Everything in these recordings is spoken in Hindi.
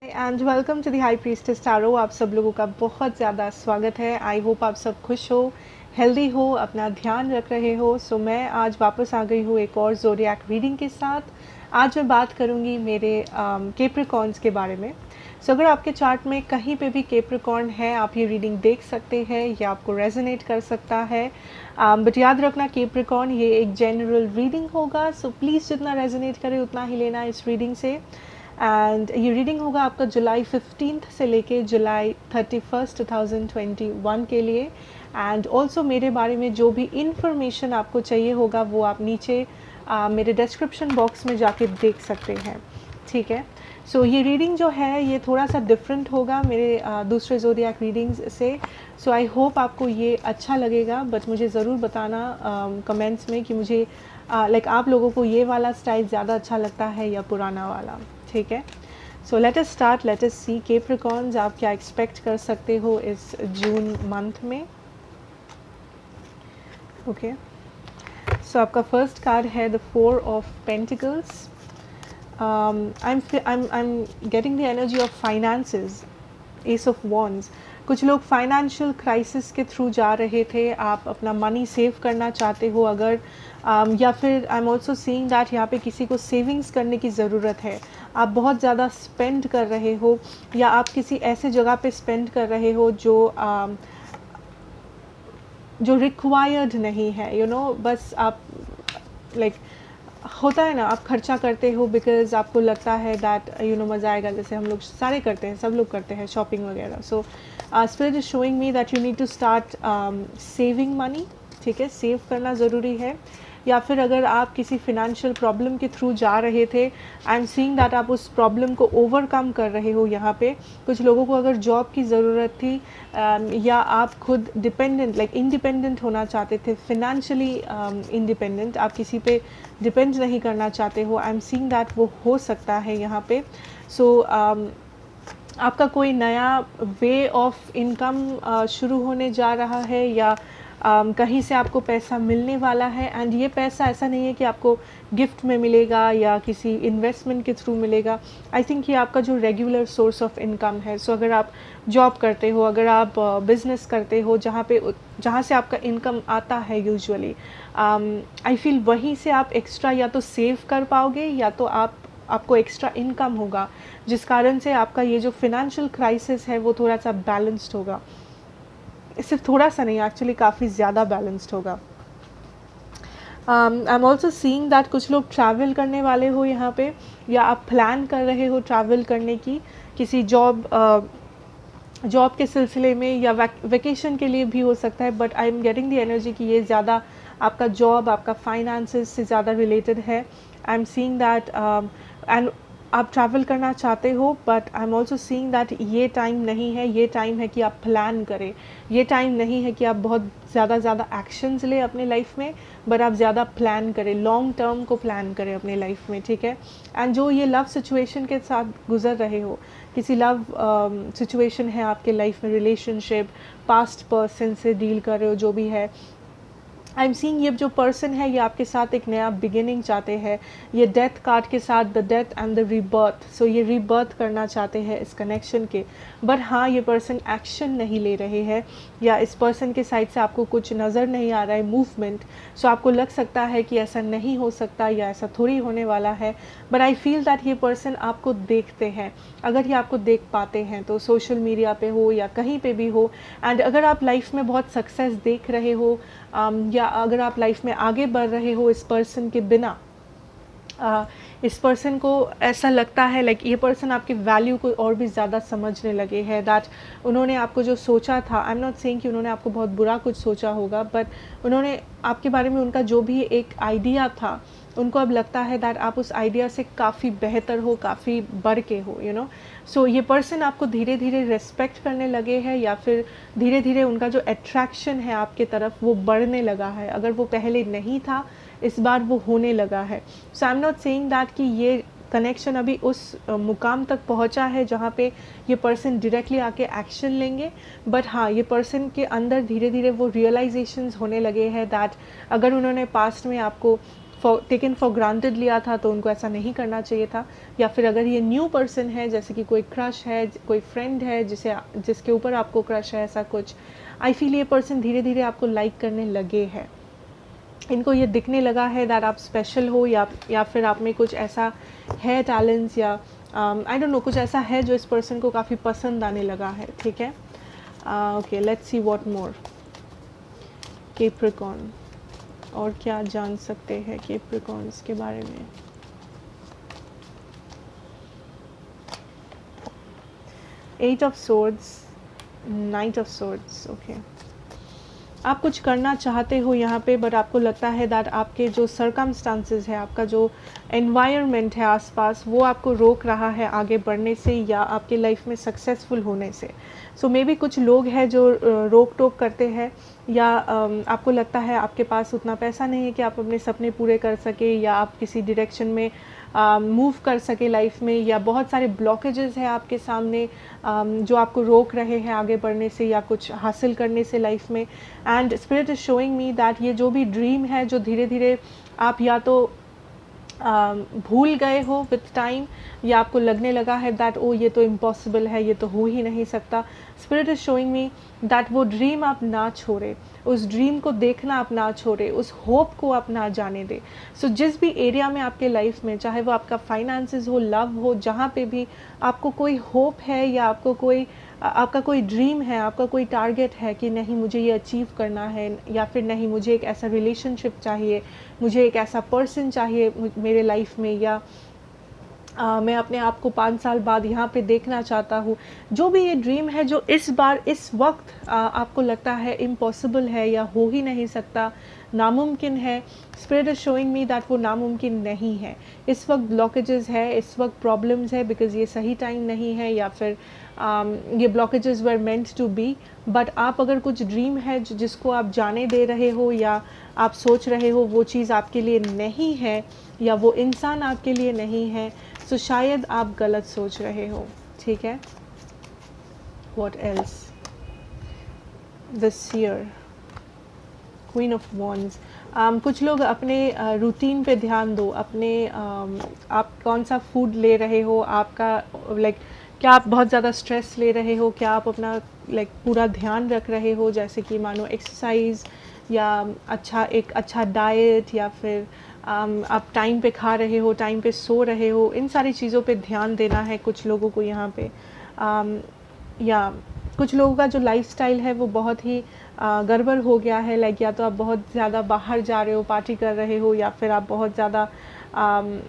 And welcome to the high priestess tarot. आप सब लोगों का बहुत ज़्यादा स्वागत है। आई होप आप सब खुश हो, हेल्दी हो, अपना ध्यान रख रहे हो। सो मैं आज वापस आ गई हूँ एक और ज़ोडिएक रीडिंग के साथ। आज मैं बात करूँगी मेरे कैप्रिकॉर्न्स के बारे में। सो अगर आपके चार्ट में कहीं पे भी कैप्रिकॉर्न है, आप ये रीडिंग देख सकते हैं या आपको रेजोनेट कर सकता है। बट याद रखना कैप्रिकॉर्न ये एक जनरल रीडिंग होगा, सो प्लीज़ जितना रेजोनेट करे उतना ही लेना इस रीडिंग से। एंड ये रीडिंग होगा आपका जुलाई 15 से लेके जुलाई 31 2021 के लिए। एंड ऑल्सो मेरे बारे में जो भी इंफॉर्मेशन आपको चाहिए होगा वो आप नीचे मेरे डिस्क्रिप्शन बॉक्स में जाके देख सकते हैं, ठीक है। सो ये रीडिंग जो है ये थोड़ा सा डिफरेंट होगा मेरे दूसरे ज़ोडिएक रीडिंग्स से। सो आई होप आपको ये अच्छा लगेगा, बट मुझे ज़रूर बताना कमेंट्स में कि मुझे लाइक आप लोगों को ये वाला स्टाइल ज़्यादा अच्छा लगता है या पुराना वाला, ठीक है। So let us start, let us see capricorns आप क्या एक्सपेक्ट कर सकते हो इस जून मंथ में। ओके, सो आपका फर्स्ट कार्ड है the 4 of pentacles. I'm getting the energy of finances, S of wands. कुछ लोग फाइनेंशियल क्राइसिस के थ्रू जा रहे थे, आप अपना मनी सेव करना चाहते हो अगर या फिर I am also seeing that यहाँ पे किसी को सेविंग्स करने की ज़रूरत है। आप बहुत ज़्यादा स्पेंड कर रहे हो या आप किसी ऐसे जगह पे स्पेंड कर रहे हो जो रिक्वायर्ड नहीं है, यू नो, बस आप लाइक होता है ना, आप खर्चा करते हो बिकॉज आपको लगता है दैट यू नो मज़ा आएगा, जैसे हम लोग सारे करते हैं, सब लोग करते हैं शॉपिंग वगैरह। So spirit is showing me that you need to start saving money, ठीक है, सेव करना ज़रूरी है। या फिर अगर आप किसी फिनेंशियल प्रॉब्लम के थ्रू जा रहे थे, आई एम सीइंग दैट आप उस प्रॉब्लम को ओवरकम कर रहे हो यहाँ पे। कुछ लोगों को अगर जॉब की ज़रूरत थी या आप खुद डिपेंडेंट लाइक इंडिपेंडेंट होना चाहते थे, फिनेंशियली इंडिपेंडेंट, आप किसी पे डिपेंड नहीं करना चाहते हो, आई एम सीइंग दैट वो हो सकता है यहाँ पे। सो आपका कोई नया वे ऑफ इनकम शुरू होने जा रहा है या कहीं से आपको पैसा मिलने वाला है। एंड ये पैसा ऐसा नहीं है कि आपको गिफ्ट में मिलेगा या किसी इन्वेस्टमेंट के थ्रू मिलेगा। आई थिंक ये आपका जो रेगुलर सोर्स ऑफ इनकम है। सो अगर आप जॉब करते हो, अगर आप बिजनेस करते हो जहाँ से आपका इनकम आता है यूजुअली, आई फील वहीं से आप एक्स्ट्रा या तो सेव कर पाओगे या तो आपको एक्स्ट्रा इनकम होगा, जिस कारण से आपका ये जो फिनेंशियल क्राइसिस है वो थोड़ा सा बैलेंस्ड होगा। सिर्फ थोड़ा सा नहीं, एक्चुअली काफ़ी ज़्यादा बैलेंस्ड होगा। I am also seeing that कुछ लोग ट्रैवल करने वाले हो यहाँ पे, या आप प्लान कर रहे हो ट्रैवल करने की किसी जॉब के सिलसिले में या वेकेशन के लिए भी हो सकता है। But I am getting the energy कि ये ज़्यादा आपका जॉब, आपका फाइनेंसेस से ज़्यादा रिलेटेड है। I am seeing that and आप ट्रैवल करना चाहते हो, but I am also seeing that ये टाइम नहीं है, ये टाइम है कि आप प्लान करें। ये टाइम नहीं है कि आप बहुत ज़्यादा एक्शंस लें अपने लाइफ में, बट आप ज़्यादा प्लान करें, लॉन्ग टर्म को प्लान करें अपने लाइफ में, ठीक है। एंड जो ये लव सिचुएशन के साथ गुजर रहे हो, किसी लव सिचुएशन है आपके लाइफ में, रिलेशनशिप, पास्ट पर्सन से डील कर रहे हो, जो भी है, आई एम सीइंग ये जो पर्सन है ये आपके साथ एक नया बिगिनिंग चाहते हैं। ये डेथ कार्ड के साथ the death and the rebirth, so ये रीबर्थ करना चाहते हैं इस कनेक्शन के। बट हाँ, ये पर्सन एक्शन नहीं ले रहे हैं या इस पर्सन के साइड से आपको कुछ नज़र नहीं आ रहा है मूवमेंट। सो आपको लग सकता है कि ऐसा नहीं हो सकता या ऐसा थोड़ी होने वाला है। बट आई फील दैट ये पर्सन आपको देखते हैं, अगर ये आपको देख पाते हैं तो सोशल मीडिया पे हो या कहीं पे भी हो। एंड अगर आप लाइफ में बहुत सक्सेस देख रहे हो या अगर आप लाइफ में आगे बढ़ रहे हो इस पर्सन के बिना, इस पर्सन को ऐसा लगता है लाइक ये पर्सन आपकी वैल्यू को और भी ज़्यादा समझने लगे हैं। दैट उन्होंने आपको जो सोचा था, आई एम नॉट सेइंग कि उन्होंने आपको बहुत बुरा कुछ सोचा होगा, बट उन्होंने आपके बारे में उनका जो भी एक आइडिया था, उनको अब लगता है दैट आप उस आइडिया से काफ़ी बेहतर हो, काफ़ी बढ़ के हो, यू नो। सो ये पर्सन आपको धीरे धीरे रेस्पेक्ट करने लगे हैं या फिर धीरे धीरे उनका जो अट्रैक्शन है आपके तरफ वो बढ़ने लगा है। अगर वो पहले नहीं था, इस बार वो होने लगा है। So I am not saying that कि ये कनेक्शन अभी उस मुकाम तक पहुंचा है जहाँ पे ये पर्सन डायरेक्टली आके एक्शन लेंगे, बट हाँ, ये पर्सन के अंदर धीरे धीरे वो रियलाइजेशंस होने लगे हैं दैट अगर उन्होंने पास्ट में आपको टेकन फॉर ग्रांटेड लिया था, तो उनको ऐसा नहीं करना चाहिए था। या फिर अगर ये न्यू पर्सन है, जैसे कि कोई क्रश है, कोई फ्रेंड है जिसके ऊपर आपको क्रश है, ऐसा कुछ, आई फील ये पर्सन धीरे धीरे आपको लाइक करने लगे हैं। इनको ये दिखने लगा है दैट आप स्पेशल हो, या फिर आप में कुछ ऐसा है टैलेंट्स, या आई डोंट नो, कुछ ऐसा है जो इस पर्सन को काफ़ी पसंद आने लगा है। ठीक है, okay, let's see what more. Capricorn, और क्या जान सकते हैं कैप्रिकॉर्न्स के बारे में? Eight of swords, knight of swords. Okay, आप कुछ करना चाहते हो यहाँ पे, बट आपको लगता है दैट आपके जो सर्कमस्टांसेस है, आपका जो एनवायरनमेंट है आसपास, वो आपको रोक रहा है आगे बढ़ने से या आपके लाइफ में सक्सेसफुल होने से। सो मे बी कुछ लोग हैं जो रोक टोक करते हैं, या आपको लगता है आपके पास उतना पैसा नहीं है कि आप अपने सपने पूरे कर सके, या आप किसी डायरेक्शन में मूव कर सके लाइफ में, या बहुत सारे ब्लॉकेजेस हैं आपके सामने जो आपको रोक रहे हैं आगे बढ़ने से या कुछ हासिल करने से लाइफ में। And spirit is showing me that ये जो भी ड्रीम है, जो धीरे धीरे आप या तो भूल गए हो विथ टाइम, या आपको लगने लगा है दैट ओ ये तो इम्पॉसिबल है, ये तो हो ही नहीं सकता, spirit is showing me that वो ड्रीम आप ना छोड़े, उस ड्रीम को देखना आप ना छोड़े, उस होप को आप ना जाने दे। सो जिस भी एरिया में आपके लाइफ में, चाहे वो आपका फाइनेंसेस हो, लव हो, जहाँ पे भी आपको कोई होप है, या आपका कोई ड्रीम है, आपका कोई टारगेट है कि नहीं मुझे ये अचीव करना है, या फिर नहीं मुझे एक ऐसा रिलेशनशिप चाहिए, मुझे एक ऐसा पर्सन चाहिए मेरे लाइफ में, या मैं अपने आप को 5 साल बाद यहाँ पे देखना चाहता हूँ, जो भी ये ड्रीम है जो इस बार इस वक्त आपको लगता है इम्पॉसिबल है या हो ही नहीं सकता, नामुमकिन है, spirit is showing me that वो नामुमकिन नहीं है। इस वक्त ब्लॉकेजेस है, इस वक्त प्रॉब्लम्स है, बिकॉज ये सही टाइम नहीं है, या फिर ये blockages were meant to be. But आप अगर कुछ ड्रीम है जिसको आप जाने दे रहे हो, या आप सोच रहे हो वो चीज़ आपके लिए नहीं है, या वो इंसान आपके लिए नहीं है, तो शायद आप गलत सोच रहे हो। ठीक है, what else? The seer, queen of wands. कुछ लोग अपने रूटीन पे ध्यान दो, अपने आप कौन सा फूड ले रहे हो, आपका लाइक क्या आप बहुत ज़्यादा स्ट्रेस ले रहे हो, क्या आप अपना लाइक पूरा ध्यान रख रहे हो, जैसे कि मानो एक्सरसाइज, या एक अच्छा डाइट, या फिर आप टाइम पे खा रहे हो, टाइम पे सो रहे हो, इन सारी चीज़ों पे ध्यान देना है कुछ लोगों को यहाँ पे। या कुछ लोगों का जो लाइफस्टाइल है वो बहुत ही गड़बड़ हो गया है, लाइक या तो आप बहुत ज़्यादा बाहर जा रहे हो, पार्टी कर रहे हो, या फिर आप बहुत ज़्यादा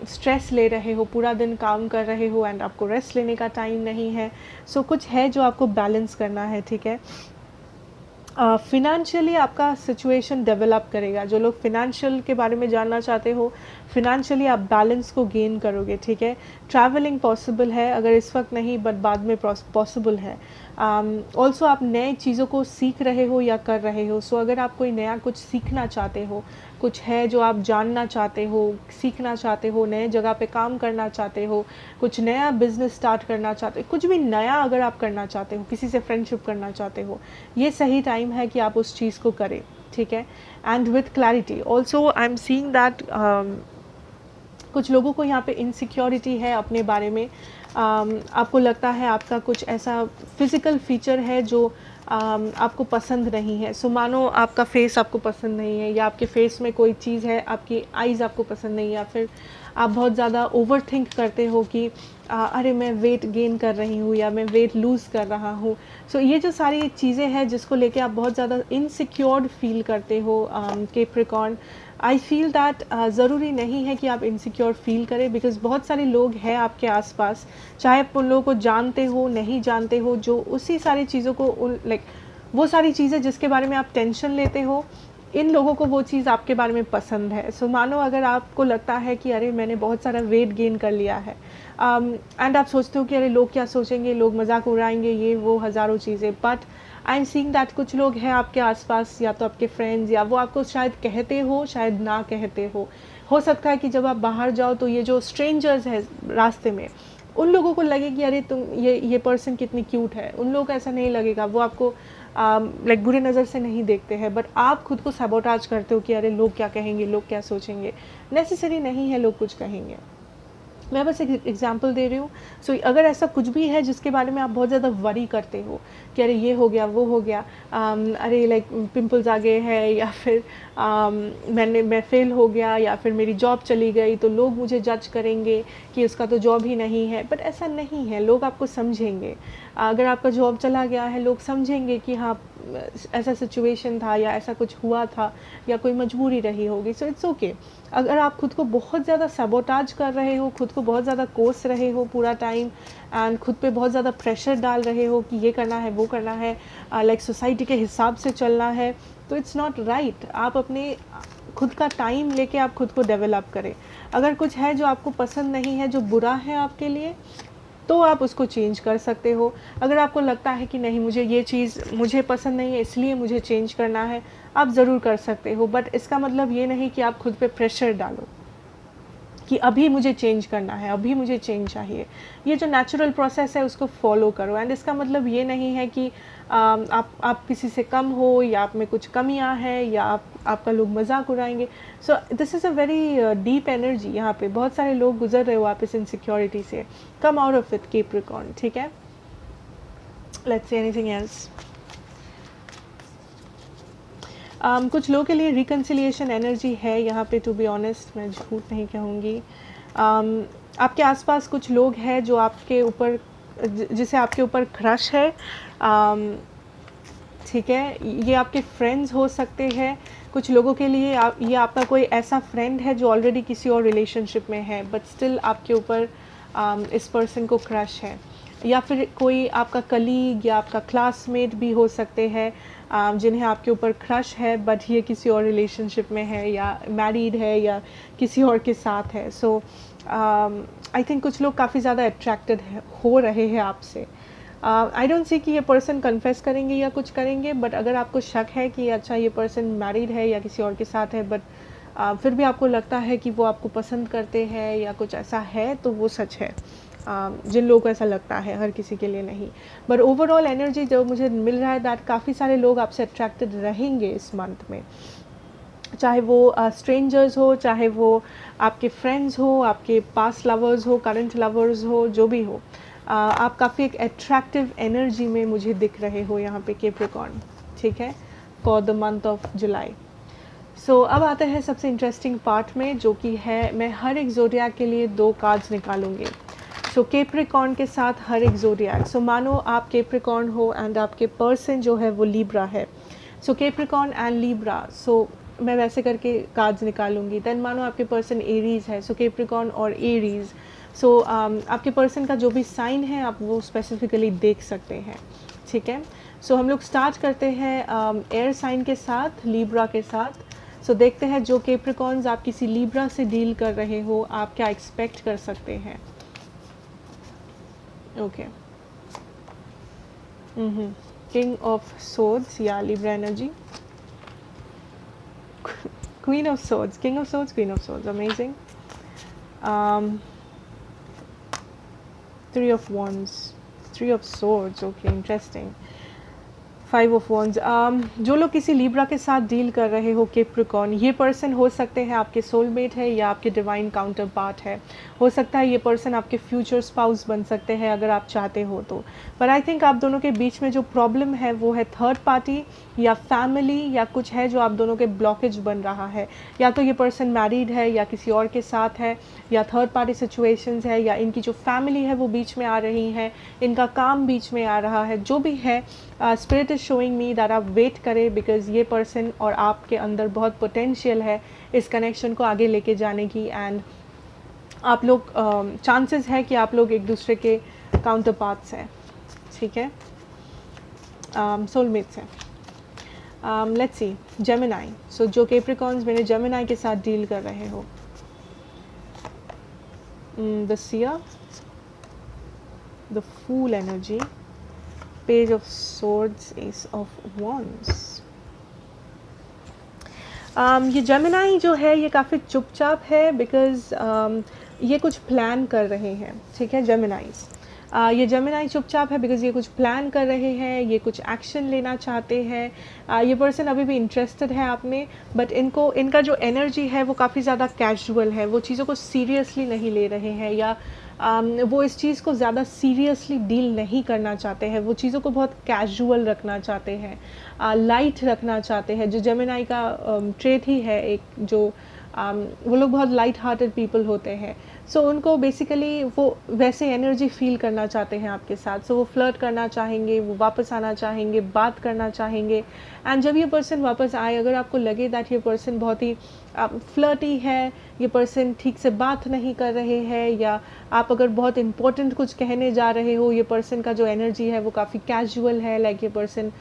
स्ट्रेस ले रहे हो, पूरा दिन काम कर रहे हो एंड आपको रेस्ट लेने का टाइम नहीं है। सो कुछ है जो आपको बैलेंस करना है। ठीक है, फिनेंशियली आपका सिचुएशन डेवलप करेगा। जो लोग फिनेंशियल के बारे में जानना चाहते हो, फिनेंशियली आप बैलेंस को गेन करोगे। ठीक है, ट्रैवलिंग पॉसिबल है, अगर इस वक्त नहीं बट बाद में पॉसिबल है। ऑल्सो आप नए चीज़ों को सीख रहे हो या कर रहे हो। सो अगर आप कोई नया कुछ सीखना चाहते हो, कुछ है जो आप जानना चाहते हो, सीखना चाहते हो, नए जगह पे काम करना चाहते हो, कुछ नया बिजनेस स्टार्ट करना चाहते हो, कुछ भी नया अगर आप करना चाहते हो, किसी से फ्रेंडशिप करना चाहते हो, ये सही टाइम है कि आप उस चीज़ को करें। ठीक है, and with clarity. Also I am seeing that कुछ लोगों को यहाँ पे इनसिक्योरिटी है अपने बारे में। आपको लगता है आपका कुछ ऐसा फिज़िकल फीचर है जो आपको पसंद नहीं है। सो मानो आपका फेस आपको पसंद नहीं है, या आपके फेस में कोई चीज़ है, आपकी आईज़ आपको पसंद नहीं है, या फिर आप बहुत ज़्यादा ओवर थिंक करते हो कि अरे मैं वेट गेन कर रही हूँ या मैं वेट लूज़ कर रहा हूँ। सो ये जो सारी चीज़ें हैं जिसको लेके आप बहुत ज़्यादा इनसिक्योर्ड फील करते हो कैप्रिकॉर्न, आई फील दैट ज़रूरी नहीं है कि आप इनसिक्योर फील करें, बिकॉज़ बहुत सारे लोग हैं आपके आसपास, चाहे आप उन लोगों को जानते हो नहीं जानते हो, जो उसी सारी चीज़ों को लाइक वो सारी चीज़ें जिसके बारे में आप टेंशन लेते हो, इन लोगों को वो चीज़ आपके बारे में पसंद है। सो मानो अगर आपको लगता है कि अरे मैंने बहुत सारा वेट गेन कर लिया है, एंड आप सोचते हो कि अरे लोग क्या सोचेंगे, लोग मजाक उड़ाएंगे, ये वो हज़ारों चीज़ें, but I am seeing that कुछ लोग हैं आपके आसपास, या तो आपके फ्रेंड्स, या वो आपको शायद कहते हो शायद ना कहते हो सकता है कि जब आप बाहर जाओ तो ये जो स्ट्रेंजर्स हैं रास्ते में, उन लोगों को लगे कि अरे तुम ये पर्सन कितनी क्यूट है, उन लोगों को ऐसा नहीं लगेगा, वो आपको लाइक बुरे नज़र से नहीं देखते हैं, बट आप खुद को सबोटाज करते हो कि अरे लोग क्या कहेंगे, लोग क्या सोचेंगे। नेसेसरी नहीं है लोग कुछ कहेंगे, मैं बस एक एग्जांपल दे रही हूँ। सो अगर ऐसा कुछ भी है जिसके बारे में आप बहुत ज़्यादा वरी करते हो कि अरे ये हो गया, वो हो गया, अरे लाइक पिंपल्स आ गए हैं, या फिर मैं फेल हो गया, या फिर मेरी जॉब चली गई तो लोग मुझे जज करेंगे कि उसका तो जॉब ही नहीं है, बट ऐसा नहीं है, लोग आपको समझेंगे। अगर आपका जॉब चला गया है, लोग समझेंगे कि हाँ ऐसा सिचुएशन था, या ऐसा कुछ हुआ था, या कोई मजबूरी रही होगी, सो इट्स ओके। अगर आप खुद को बहुत ज़्यादा सबोटाज कर रहे हो, खुद को बहुत ज़्यादा कोस रहे हो पूरा टाइम, एंड खुद पे बहुत ज़्यादा प्रेशर डाल रहे हो कि ये करना है, वो करना है, लाइक सोसाइटी के हिसाब से चलना है, तो इट्स नॉट राइट। आप अपने खुद का टाइम लेके आप खुद को डेवलप करें। अगर कुछ है जो आपको पसंद नहीं है, जो बुरा है आपके लिए, तो आप उसको चेंज कर सकते हो। अगर आपको लगता है कि नहीं मुझे ये चीज़ मुझे पसंद नहीं है इसलिए मुझे चेंज करना है, आप ज़रूर कर सकते हो, बट इसका मतलब ये नहीं कि आप खुद पे प्रेशर डालो कि अभी मुझे चेंज करना है, अभी मुझे चेंज चाहिए। ये जो नेचुरल प्रोसेस है उसको फॉलो करो, एंड इसका मतलब ये नहीं है कि आप किसी से कम हो, या आप में कुछ कमियां हैं, या आपका लोग मजाक उड़ाएंगे। So this is a very deep energy. यहाँ पे बहुत सारे लोग गुजर रहे हो आप इस इनसिक्योरिटी से, come out of it Capricorn, ठीक है। Let's see anything else. कुछ लोगों के लिए रिकन्सिलिएशन एनर्जी है यहाँ पे, टू बी ऑनेस्ट मैं झूठ नहीं कहूँगी। आपके आसपास कुछ लोग हैं जो आपके ऊपर जिसे आपके ऊपर क्रश है, ठीक है, ये आपके फ्रेंड्स हो सकते हैं। कुछ लोगों के लिए ये आपका कोई ऐसा फ्रेंड है जो ऑलरेडी किसी और रिलेशनशिप में है, बट स्टिल आपके ऊपर इस पर्सन को क्रश है। या फिर कोई आपका कलीग या आपका क्लासमेट भी हो सकते हैं जिन्हें आपके ऊपर क्रश है, बट ये किसी और रिलेशनशिप में है, या मैरिड है, या किसी और के साथ है। सो आई थिंक कुछ लोग काफ़ी ज़्यादा अट्रैक्टेड हो रहे हैं आपसे। आई डोंट सी कि ये पर्सन कन्फेस करेंगे या कुछ करेंगे, बट अगर आपको शक है कि अच्छा ये पर्सन मैरिड है या किसी और के साथ है, बट फिर भी आपको लगता है कि वो आपको पसंद करते हैं या कुछ ऐसा है, तो वो सच है। जिन लोगों को ऐसा लगता है, हर किसी के लिए नहीं, बट ओवरऑल एनर्जी जो मुझे मिल रहा है दैट काफ़ी सारे लोग आपसे अट्रैक्टेड रहेंगे इस मंथ में, चाहे वो स्ट्रेंजर्स हो, चाहे वो आपके फ्रेंड्स हो, आपके पास्ट लवर्स हो, करंट लवर्स हो, जो भी हो। आप काफ़ी एक अट्रैक्टिव एनर्जी में मुझे दिख रहे हो यहाँ पे कैप्रिकॉर्न, ठीक है, for the month of July. So अब आते हैं सबसे इंटरेस्टिंग पार्ट में, जो कि है मैं हर एक ज़ोडिएक के लिए 2 कार्ड्स निकालूंगी। सो कैप्रिकॉर्न के साथ हर एक ज़ोडिएक, सो मानो आप कैप्रिकॉर्न हो एंड आपके पर्सन जो है वो लीब्रा है। सो कैप्रिकॉर्न एंड लीब्रा, सो मैं वैसे करके कार्ड्स निकालूंगी। देन मानो आपके पर्सन एरीज़ है, सो कैप्रिकॉर्न और एरीज़। सो आपके पर्सन का जो भी साइन है आप वो स्पेसिफिकली देख सकते हैं, ठीक है। सो हम लोग स्टार्ट करते हैं एयर साइन के साथ, लीब्रा के साथ। सो देखते हैं जो कैप्रिकॉर्न्स आप किसी लीब्रा से डील कर रहे हो, आप क्या एक्सपेक्ट कर सकते हैं। ओके, किंग ऑफ सोर्ड्स या Libra energy, queen of swords, king of swords, queen of swords, amazing. 3 of wands, 3 of swords, okay, interesting. 5 of wands, जो लोग किसी लीब्रा के साथ डील कर रहे हो कैप्रिकॉर्न, ये पर्सन हो सकते हैं आपके सोलमेट है या आपके डिवाइन काउंटर पार्ट है। हो सकता है ये पर्सन आपके फ्यूचर स्पाउस बन सकते हैं अगर आप चाहते हो तो। पर आई थिंक आप दोनों के बीच में जो प्रॉब्लम है वो है थर्ड पार्टी या फैमिली, या कुछ है जो आप दोनों के ब्लॉकेज बन रहा है। या तो ये पर्सन मैरिड है या किसी और के साथ है, या थर्ड पार्टी सिचुएशंस है, या इनकी जो फैमिली है वो बीच में आ रही है, इनका काम बीच में आ रहा है, जो भी है। Spirit is showing me that आप वेट करें, बिकॉज ये पर्सन और आपके अंदर बहुत पोटेंशियल है इस कनेक्शन को आगे लेके जाने की। एंड आप लोग चांसेस है कि आप लोग एक दूसरे के काउंटर पार्ट्स हैं, ठीक है, सोलमेट्स हैं। लेट्स सी जेमिनाई, सो जो कैप्रिकॉर्न्स मेरे जेमिनाई के साथ डील कर रहे हो, the seer, the fool energy, page of swords, ace of wands. ये जेमिनाई जो है ये काफ़ी चुपचाप है, बिकॉज ये कुछ प्लान कर रहे हैं, ठीक है जेमिनाइज। ये जेमिनाई चुपचाप है बिकॉज़ ये कुछ प्लान कर रहे हैं, ये कुछ एक्शन लेना चाहते हैं। ये पर्सन अभी भी इंटरेस्टेड है आप में, बट इनका जो एनर्जी है वो काफ़ी ज़्यादा कैजुअल है, वो चीज़ों को सीरियसली नहीं ले रहे हैं, या वो इस चीज़ को ज़्यादा सीरियसली डील नहीं करना चाहते हैं, वो चीज़ों को बहुत कैजुअल रखना चाहते हैं, लाइट रखना चाहते हैं। जो जेमिनाई का ट्रेट ही है एक, जो वो लोग बहुत लाइट हार्टेड पीपल होते हैं। सो उनको बेसिकली वो वैसे एनर्जी फील करना चाहते हैं आपके साथ। सो वो फ्लर्ट करना चाहेंगे, वो वापस आना चाहेंगे, बात करना चाहेंगे। एंड जब ये पर्सन वापस आए, अगर आपको लगे दैट ये पर्सन बहुत ही फ्लर्टी है, ये पर्सन ठीक से बात नहीं कर रहे हैं, या आप अगर बहुत इंपॉर्टेंट कुछ कहने जा रहे हो, ये पर्सन का जो एनर्जी है वो काफ़ी कैजुअल है, लाइक ये पर्सन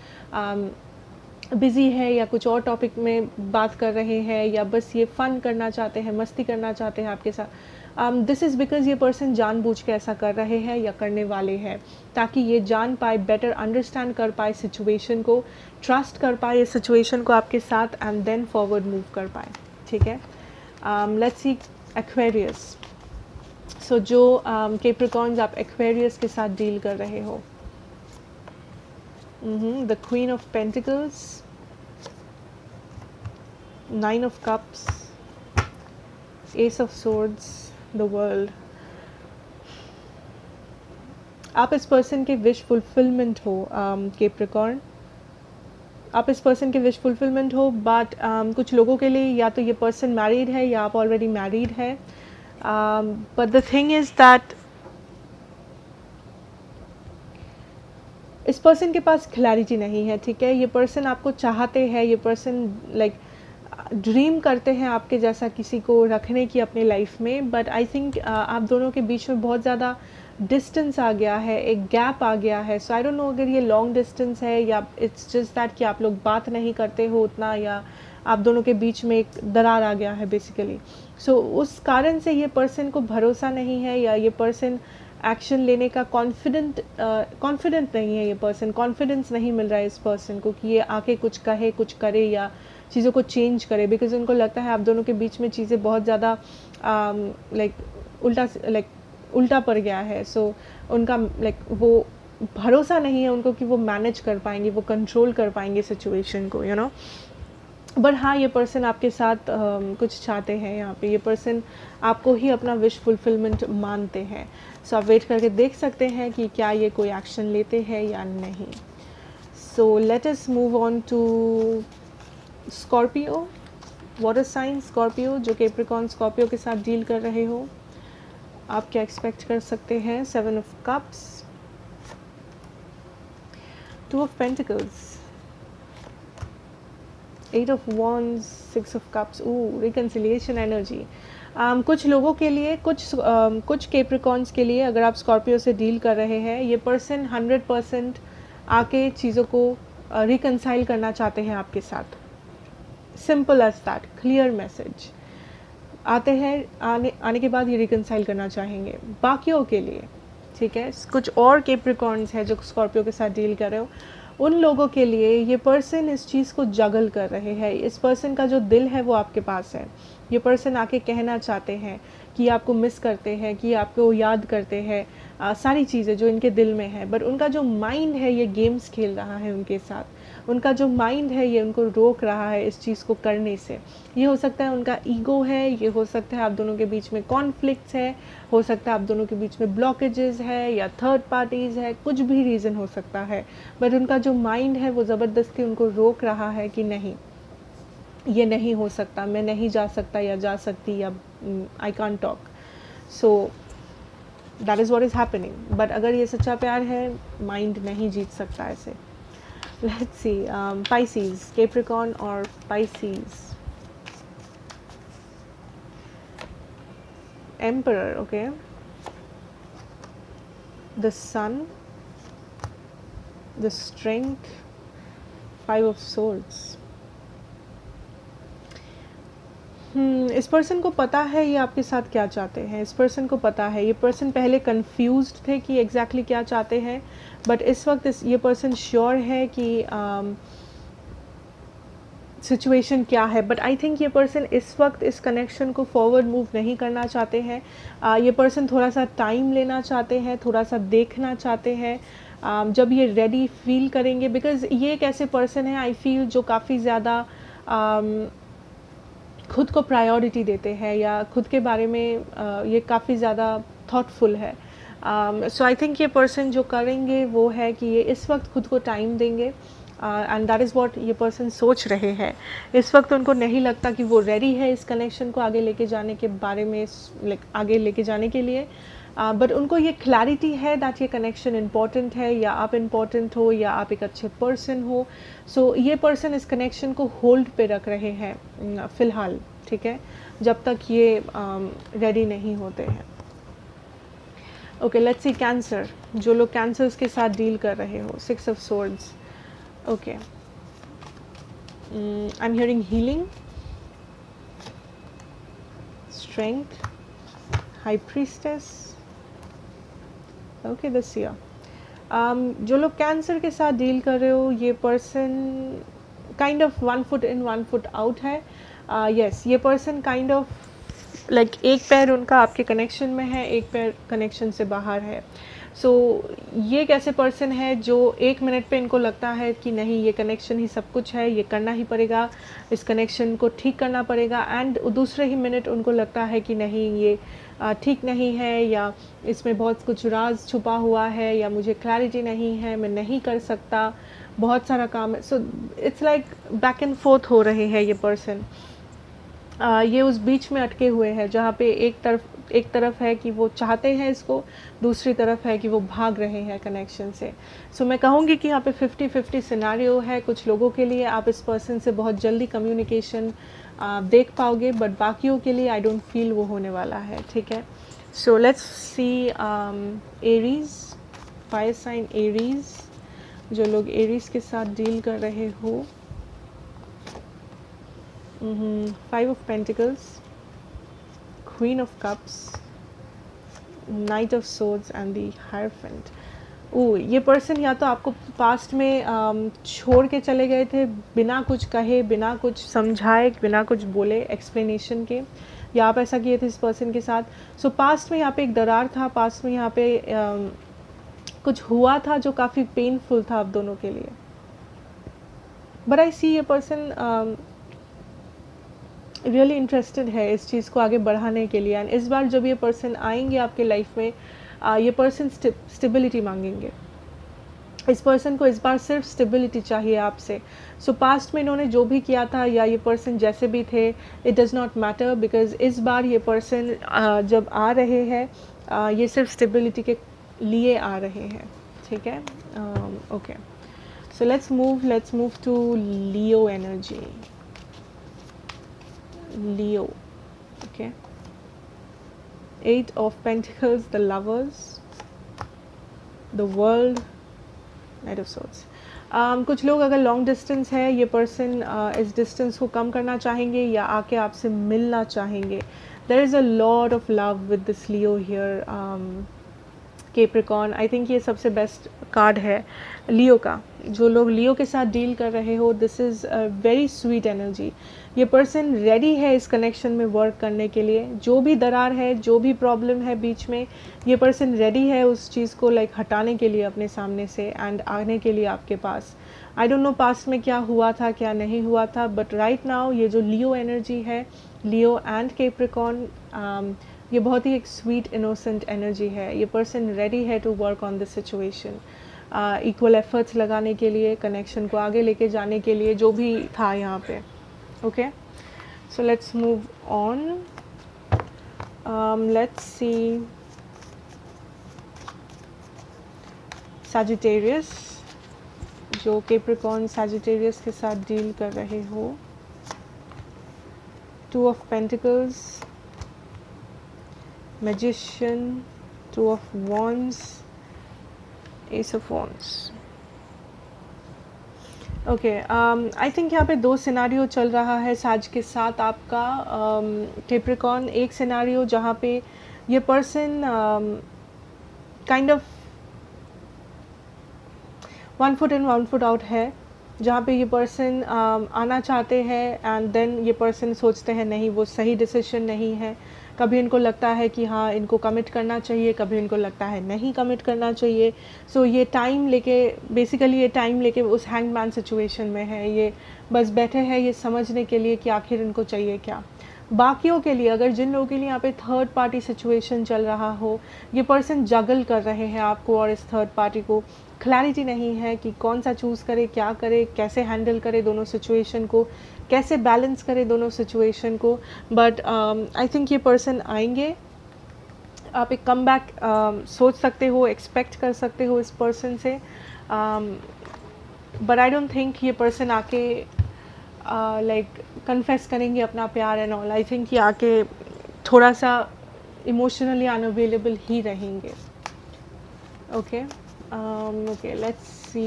बिज़ी है या कुछ और टॉपिक में बात कर रहे हैं, या बस ये फ़न करना चाहते हैं, मस्ती करना चाहते हैं आपके साथ। दिस इज़ बिकॉज़ ये पर्सन जानबूझ के ऐसा कर रहे हैं या करने वाले हैं, ताकि ये जान पाए, बेटर अंडरस्टैंड कर पाए सिचुएशन को, ट्रस्ट कर पाए इस सिचुएशन को आपके साथ, एंड देन फॉरवर्ड मूव कर पाए, ठीक है। Let's see Aquarius. सो जो कैप्रिकॉर्न्स आप एक्वेरियस के साथ डील कर रहे हो, the Queen of Pentacles, Nine of Cups, Ace of Swords, the World। आप इस पर्सन के विश फुलफिलमेंट हो कैप्रिकॉर्न, आप इस पर्सन के विश फुलफिलमेंट हो, बट कुछ लोगों के लिए या तो ये पर्सन मैरिड है या आप ऑलरेडी मैरिड है, but the thing is that इस पर्सन के पास क्लैरिटी नहीं है, ठीक है। ये पर्सन आपको चाहते हैं, ये पर्सन लाइक ड्रीम करते हैं आपके जैसा किसी को रखने की अपनी लाइफ में, बट आई थिंक आप दोनों के बीच में बहुत ज़्यादा डिस्टेंस आ गया है, एक गैप आ गया है। सो आई डोंट नो अगर ये लॉन्ग डिस्टेंस है या इट्स जस्ट दैट कि आप लोग बात नहीं करते हो उतना, या आप दोनों के बीच में एक दरार आ गया है बेसिकली। सो उस कारण से ये पर्सन को भरोसा नहीं है, या ये पर्सन एक्शन लेने का कॉन्फिडेंट नहीं है, ये पर्सन कॉन्फिडेंस नहीं मिल रहा है इस पर्सन को कि ये आके कुछ कहे, कुछ करे या चीज़ों को चेंज करे, बिकॉज उनको लगता है आप दोनों के बीच में चीज़ें बहुत ज़्यादा उल्टा पड़ गया है। सो उनका वो भरोसा नहीं है उनको कि वो मैनेज कर पाएंगे, वो कंट्रोल कर पाएंगे सिचुएशन को, यू नो। बट हाँ, ये पर्सन आपके साथ कुछ चाहते हैं यहाँ पे, ये पर्सन आपको ही अपना विश फुलफिलमेंट मानते हैं। सो आप वेट करके देख सकते हैं कि क्या ये कोई एक्शन लेते हैं या नहीं। So let us move on to Scorpio, water sign Scorpio, जो कैप्रिकॉर्न स्कॉर्पियो के साथ डील कर रहे हो, आप क्या एक्सपेक्ट कर सकते हैं। 7 of cups, 2 of pentacles, 8 of wands, 6 of cups, reconciliation energy. कुछ लोगों के लिए, कुछ कैप्रिकॉर्न्स के लिए, अगर आप स्कॉर्पियो से डील कर रहे हैं, ये पर्सन 100% आके चीज़ों को रिकन्साइल करना चाहते हैं आपके साथ। Simple as that, clear message आते हैं, आने के बाद ये रिकन्साइल करना चाहेंगे। बाकियों के लिए, ठीक है, कुछ और कैप्रिकॉर्न्स है जो स्कॉर्पियो के साथ डील कर रहे हो, उन लोगों के लिए ये पर्सन इस चीज़ को जगल कर रहे हैं। इस पर्सन का जो दिल है वो आपके पास है। ये पर्सन आके कहना चाहते हैं कि आपको मिस करते हैं, कि आपको याद करते हैं, सारी चीज़ें जो इनके दिल में है, बट उनका जो माइंड है ये गेम्स खेल रहा है उनके साथ। उनका जो माइंड है ये उनको रोक रहा है इस चीज़ को करने से। ये हो सकता है उनका ईगो है, ये हो सकता है आप दोनों के बीच में कॉन्फ्लिक्ट्स है, हो सकता है आप दोनों के बीच में ब्लॉकेजेस है, या थर्ड पार्टीज़ है, कुछ भी रीज़न हो सकता है, बट उनका जो माइंड है वो ज़बरदस्ती उनको रोक रहा है कि नहीं, ये नहीं हो सकता, मैं नहीं जा सकता या जा सकती, या I can't talk. So that is what is happening. But अगर ये सच्चा प्यार है, माइंड नहीं जीत सकता ऐसे। लेट्स सी, पाइसीज, कैप्रिकॉर्न और Pisces, emperor, okay, the sun, the strength, 5 of swords. इस पर्सन को पता है ये आपके साथ क्या चाहते हैं, इस पर्सन को पता है। ये पर्सन पहले कंफ्यूज्ड थे कि एग्जैक्टली क्या चाहते हैं, बट इस वक्त ये पर्सन श्योर है कि सिचुएशन क्या है, बट आई थिंक ये पर्सन इस वक्त इस कनेक्शन को फॉरवर्ड मूव नहीं करना चाहते हैं। ये पर्सन थोड़ा सा टाइम लेना चाहते हैं, थोड़ा सा देखना चाहते हैं जब ये रेडी फील करेंगे, बिकॉज ये एक ऐसे पर्सन है आई फील जो काफ़ी ज़्यादा खुद को प्रायोरिटी देते हैं या खुद के बारे में ये काफ़ी ज़्यादा थॉटफुल है। सो आई थिंक ये पर्सन जो करेंगे वो है कि ये इस वक्त खुद को टाइम देंगे एंड दैट इज़ व्हाट ये पर्सन सोच रहे हैं। इस वक्त उनको नहीं लगता कि वो रेडी है इस कनेक्शन को आगे लेके जाने के बारे में, आगे लेके जाने के लिए, बट उनको ये क्लैरिटी है दैट ये कनेक्शन इम्पॉर्टेंट है, या आप इम्पॉर्टेंट हो या आप एक अच्छे पर्सन हो। सो ये पर्सन इस कनेक्शन को होल्ड पे रख रहे हैं फ़िलहाल, ठीक है, जब तक ये रेडी नहीं होते हैं। ओके, लेट्स सी कैंसर, जो लोग कैंसर्स के साथ डील कर रहे हो, 6 of swords. Okay, I am hearing healing, strength, high priestess. Okay, this year जो लोग कैंसर के साथ डील कर रहे हो, ये person kind of 1 foot in 1 foot out है। यस, ये पर्सन काइंड ऑफ लाइक एक पैर उनका आपके कनेक्शन में है, एक पैर कनेक्शन से बाहर है। सो ये एक ऐसे पर्सन है जो 1 मिनट पे इनको लगता है कि नहीं, ये कनेक्शन ही सब कुछ है, ये करना ही पड़ेगा, इस कनेक्शन को ठीक करना पड़ेगा, एंड दूसरे ही मिनट उनको लगता है कि नहीं, ये ठीक नहीं है, या इसमें बहुत कुछ राज छुपा हुआ है, या मुझे क्लैरिटी नहीं है, मैं नहीं कर सकता, बहुत सारा काम है। So it's like back and fourth हो रहे हैं ये पर्सन। ये उस बीच में अटके हुए हैं जहाँ पे एक तरफ है कि वो चाहते हैं इसको, दूसरी तरफ है कि वो भाग रहे हैं कनेक्शन से। सो मैं कहूँगी कि यहाँ पे 50-50 सिनारियो है। कुछ लोगों के लिए आप इस पर्सन से बहुत जल्दी कम्युनिकेशन देख पाओगे, बट बाकियों के लिए आई डोंट फील वो होने वाला है, ठीक है। So let's see Aries, fire sign Aries, जो लोग एरीज के साथ डील कर रहे हो। 5 of Pentacles, Queen of Cups, Knight of Swords and the Hierophant। ये पर्सन या तो आपको पास्ट में छोड़ के चले गए थे बिना कुछ कहे, बिना कुछ समझाए, बिना कुछ बोले, एक्सप्लेनेशन के, या आप ऐसा किए थे इस पर्सन के साथ। सो पास्ट में यहाँ पे एक दरार था, पास्ट में यहाँ पे कुछ हुआ था जो काफ़ी पेनफुल था आप दोनों के लिए। बट आई सी ये पर्सन रियली इंटरेस्टेड है इस चीज़ को आगे बढ़ाने के लिए, एंड इस बार जब ये पर्सन आएंगे आपके लाइफ में, ये पर्सन स्टेबिलिटी मांगेंगे। इस पर्सन को इस बार सिर्फ स्टेबिलिटी चाहिए आपसे। सो पास्ट में इन्होंने जो भी किया था, या ये पर्सन जैसे भी थे, it does not matter, because इस बार ये पर्सन जब आ रहे हैं ये सिर्फ स्टेबिलिटी के लिए आ रहे हैं, ठीक है। Okay, so let's move to Leo energy. Leo, okay, 8 of Pentacles, the Lovers, the World, Knight of Swords। कुछ लोग अगर लॉन्ग डिस्टेंस है, ये पर्सन इस डिस्टेंस को कम करना चाहेंगे या आके आपसे मिलना चाहेंगे। There is a lot of love with this Leo here, Capricorn. I think ये सबसे बेस्ट कार्ड है लियो का। जो लोग लियो के साथ डील कर रहे हो, this is a very sweet energy. ये पर्सन रेडी है इस कनेक्शन में वर्क करने के लिए। जो भी दरार है, जो भी प्रॉब्लम है बीच में, ये पर्सन रेडी है उस चीज़ को लाइक हटाने के लिए अपने सामने से, एंड आने के लिए आपके पास। आई डोंट नो पास्ट में क्या हुआ था, क्या नहीं हुआ था, बट राइट नाउ ये जो लियो एनर्जी है, लियो एंड कैप्रिकॉर्न, ये बहुत ही एक स्वीट इनोसेंट एनर्जी है। ये पर्सन रेडी है to work on this situation, equal efforts लगाने के लिए, कनेक्शन को आगे लेके जाने के लिए, जो भी था यहाँ पे। Okay, so let's move on. Let's see Sagittarius, जो कैप्रिकॉर्न सैजिटेरियस के साथ डील कर रहे हो। 2 of Pentacles, Magician, 2 of Wands, Ace of Wands। Okay, I think यहाँ पे 2 सिनारियो चल रहा है साज के साथ आपका, कैप्रिकॉर्न। एक सिनारियो जहाँ पे ये person kind of 1 foot in 1 foot out है, जहाँ पे ये पर्सन आना चाहते हैं एंड देन ये पर्सन सोचते हैं नहीं वो सही डिसीजन नहीं है। कभी इनको लगता है कि हाँ इनको कमिट करना चाहिए, कभी इनको लगता है नहीं कमिट करना चाहिए। सो ये टाइम लेके, बेसिकली ये टाइम लेके उस हैंगमैन सिचुएशन में है। ये बस बैठे हैं ये समझने के लिए कि आखिर इनको चाहिए क्या। बाकियों के लिए, अगर जिन लोगों के लिए यहाँ पे थर्ड पार्टी सिचुएशन चल रहा हो, ये पर्सन जगल कर रहे हैं आपको और इस थर्ड पार्टी को। क्लैरिटी नहीं है कि कौन सा चूज़ करे, क्या करे, कैसे हैंडल करे दोनों सिचुएशन को, कैसे बैलेंस करे दोनों सिचुएशन को। बट आई थिंक ये पर्सन आएंगे। आप एक कम बैक सोच सकते हो, एक्सपेक्ट कर सकते हो इस पर्सन से। बट आई डोंट थिंक ये पर्सन आके लाइक कन्फेस करेंगे अपना प्यार एंड ऑल। आई थिंक ये आके थोड़ा सा इमोशनली अनअवेलेबल ही रहेंगे। Okay okay, let's C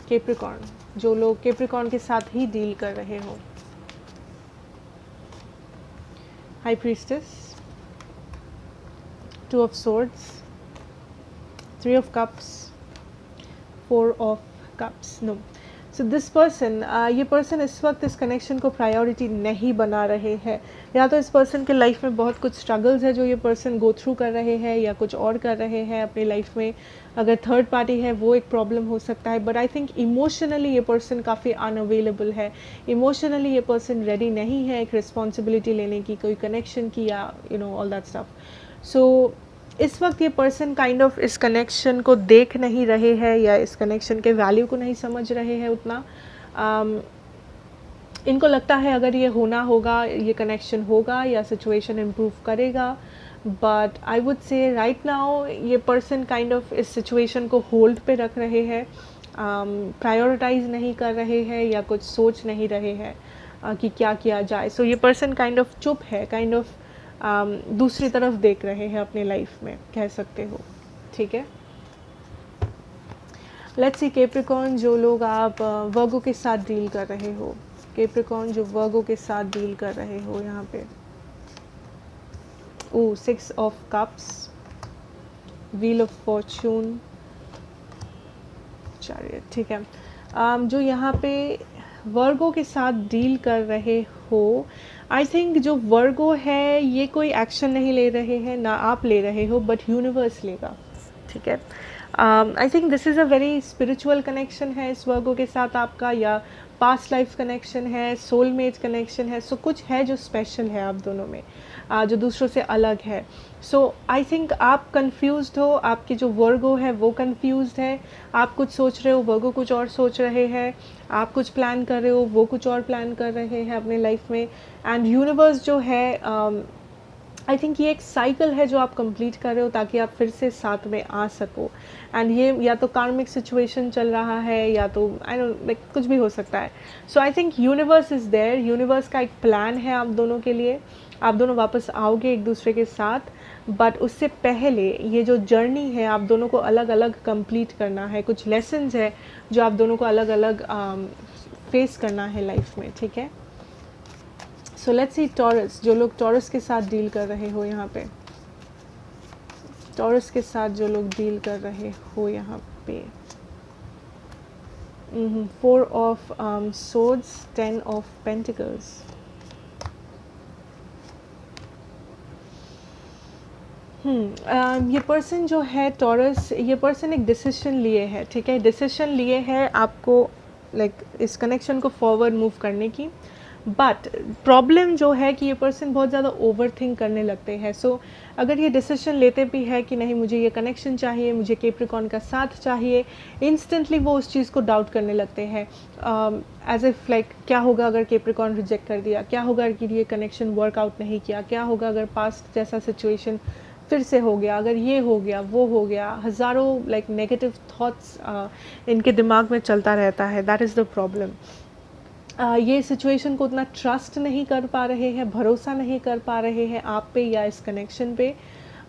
Capricorn, जो लोग कैप्रिकॉर्न के साथ ही डील कर रहे हो। High priestess, 2 of swords, 3 of cups, 4 of cups. No. So this person, ये पर्सन इस वक्त इस कनेक्शन को प्रायोरिटी नहीं बना रहे हैं। या तो इस पर्सन के लाइफ में बहुत कुछ स्ट्रगल्स है जो ये पर्सन गो थ्रू कर रहे हैं या कुछ और कर रहे हैं अपनी लाइफ में। अगर थर्ड पार्टी है वो एक प्रॉब्लम हो सकता है। बट आई थिंक इमोशनली ये पर्सन काफ़ी अनअवेलेबल है। इमोशनली ये पर्सन रेडी नहीं है एक रिस्पॉन्सिबिलिटी लेने की, कोई कनेक्शन की, या you know all that stuff. So इस वक्त ये पर्सन काइंड ऑफ इस कनेक्शन को देख नहीं रहे हैं या इस कनेक्शन के वैल्यू को नहीं समझ रहे हैं उतना। इनको लगता है अगर ये होना होगा, ये कनेक्शन होगा या सिचुएशन इम्प्रूव करेगा। But I would say right now ये पर्सन काइंड ऑफ इस सिचुएशन को होल्ड पे रख रहे हैं, प्रायोरिटाइज नहीं कर रहे हैं या कुछ सोच नहीं रहे हैं कि क्या किया जाए। सो ये पर्सन काइंड ऑफ चुप है, काइंड ऑफ दूसरी तरफ देख रहे हैं अपने लाइफ में, कह सकते हो। ठीक है, लेट्स सी कैप्रिकॉर्न, जो लोग आप वर्गो के साथ डील कर रहे हो। कैप्रिकॉर्न जो वर्गो के साथ डील कर रहे हो यहाँ पे, 6 of cups, wheel of Fortune, chariot. ठीक है, जो यहाँ पे वर्गो के साथ डील कर रहे हो, आई थिंक जो वर्गो है ये कोई एक्शन नहीं ले रहे हैं, ना आप ले रहे हो, बट यूनिवर्स लेगा। ठीक है, I think this is a very spiritual connection है इस वर्गो के साथ आपका, या पास्ट लाइफ कनेक्शन है, सोलमेट कनेक्शन है। सो कुछ है जो स्पेशल है आप दोनों में, जो दूसरों से अलग है। सो आई थिंक आप कंफ्यूज्ड हो, आपकी जो वर्गो है वो कंफ्यूज्ड है। आप कुछ सोच रहे हो, वर्गो कुछ और सोच रहे हैं। आप कुछ प्लान कर रहे हो, वो कुछ और प्लान कर रहे हैं अपने लाइफ में। एंड यूनिवर्स जो है, आई थिंक ये एक साइकिल है जो आप कंप्लीट कर रहे हो ताकि आप फिर से साथ में आ सको। एंड ये या तो कार्मिक सिचुएशन चल रहा है या तो आई डोंट लाइक कुछ भी हो सकता है। So I think universe is there, universe का एक प्लान है आप दोनों के लिए। आप दोनों वापस आओगे एक दूसरे के साथ, बट उससे पहले ये जो जर्नी है आप दोनों को अलग अलग कंप्लीट करना है। कुछ लेसन्स है जो आप दोनों को अलग अलग फेस करना है लाइफ में। ठीक है, सो लेट्स सी टॉरस, जो लोग टॉरस के साथ डील कर रहे हो यहाँ पे, टॉरस के साथ जो लोग डील कर रहे हो यहाँ पे, 4 of swords, 10 of pentacles। ये पर्सन जो है टॉरस, ये पर्सन एक डिसीजन लिए है। ठीक है, डिसीजन लिए है आपको लाइक इस कनेक्शन को फॉरवर्ड मूव करने की। बट प्रॉब्लम जो है कि ये पर्सन बहुत ज़्यादा ओवर थिंक करने लगते हैं। सो अगर ये डिसीजन लेते भी है कि नहीं मुझे ये कनेक्शन चाहिए, मुझे कैप्रिकॉर्न का साथ चाहिए, इंस्टेंटली वो उस चीज़ को डाउट करने लगते हैं। एज इफ लाइक क्या होगा अगर कैप्रिकॉर्न रिजेक्ट कर दिया, क्या होगा अगर ये कनेक्शन वर्कआउट नहीं किया, क्या होगा अगर पास्ट जैसा सिचुएशन फिर से हो गया, अगर ये हो गया वो हो गया। हज़ारों लाइक नेगेटिव थॉट्स इनके दिमाग में चलता रहता है। That is the problem. ये सिचुएशन को उतना ट्रस्ट नहीं कर पा रहे हैं, भरोसा नहीं कर पा रहे हैं आप पे या इस कनेक्शन पे।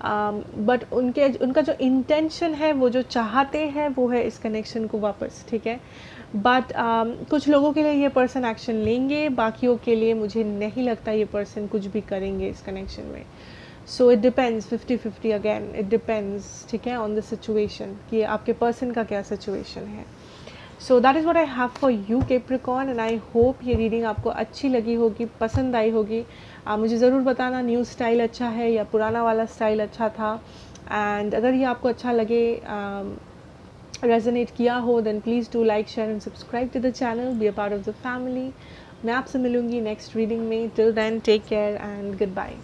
बट उनका जो इंटेंशन है, वो जो चाहते हैं वो है इस कनेक्शन को वापस। ठीक है, बट कुछ लोगों के लिए ये पर्सन एक्शन लेंगे, बाकियों के लिए मुझे नहीं लगता ये पर्सन कुछ भी करेंगे इस कनेक्शन में। So it depends, 50-50 again, it depends. ठीक है, ऑन द सिचुएशन कि आपके पर्सन का क्या सिचुएशन है। So that is what I have for you Capricorn, and I hope ये रीडिंग आपको अच्छी लगी होगी, पसंद आई होगी। आप मुझे ज़रूर बताना न्यू स्टाइल अच्छा है या पुराना वाला स्टाइल अच्छा था। एंड अगर ये आपको अच्छा लगे, रेजोनेट किया हो, then please do like, share and subscribe to the channel, be a part of the family. मैं आपसे मिलूंगी नेक्स्ट रीडिंग में। Till then take care and good bye.